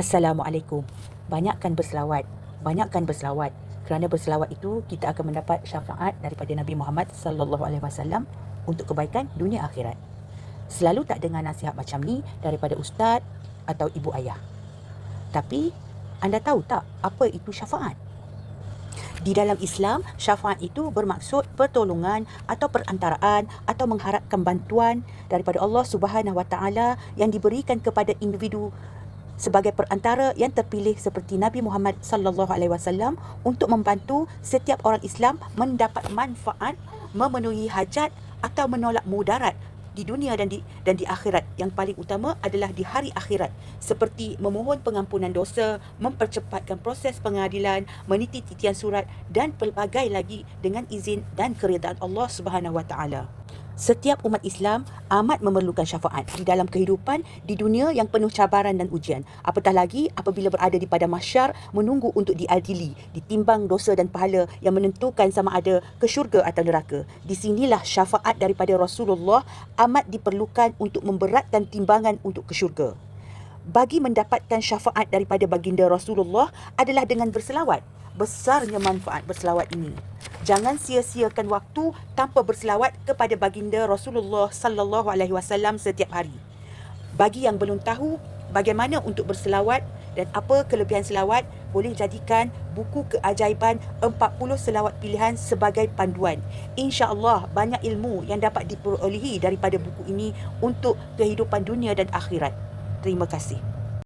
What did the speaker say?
Assalamualaikum. Banyakkan berselawat. Banyakkan berselawat. Kerana berselawat itu kita akan mendapat syafaat daripada Nabi Muhammad sallallahu alaihi wasallam untuk kebaikan dunia akhirat. Selalu tak dengar nasihat macam ni daripada ustaz atau ibu ayah. Tapi anda tahu tak apa itu syafaat? Di dalam Islam, syafaat itu bermaksud pertolongan atau perantaraan atau mengharapkan bantuan daripada Allah Subhanahu Wa Taala yang diberikan kepada individu sebagai perantara yang terpilih seperti Nabi Muhammad sallallahu alaihi wasallam untuk membantu setiap orang Islam mendapat manfaat, memenuhi hajat atau menolak mudarat di dunia dan di akhirat. Yang paling utama adalah di hari akhirat, seperti memohon pengampunan dosa, mempercepatkan proses pengadilan, meniti titian surat dan pelbagai lagi dengan izin dan keredaan Allah Subhanahu Wa Taala. Setiap umat Islam amat memerlukan syafaat di dalam kehidupan di dunia yang penuh cabaran dan ujian. Apatah lagi apabila berada di padang mahsyar menunggu untuk diadili, ditimbang dosa dan pahala yang menentukan sama ada ke syurga atau neraka. Di sinilah syafaat daripada Rasulullah amat diperlukan untuk memberatkan timbangan untuk ke syurga. Bagi mendapatkan syafaat daripada baginda Rasulullah adalah dengan berselawat. Besarnya manfaat berselawat ini. Jangan sia-siakan waktu tanpa berselawat kepada baginda Rasulullah sallallahu alaihi wasallam setiap hari. Bagi yang belum tahu bagaimana untuk berselawat dan apa kelebihan selawat, boleh jadikan buku keajaiban 40 selawat pilihan sebagai panduan. Insya-Allah banyak ilmu yang dapat diperolehi daripada buku ini untuk kehidupan dunia dan akhirat. Terima kasih.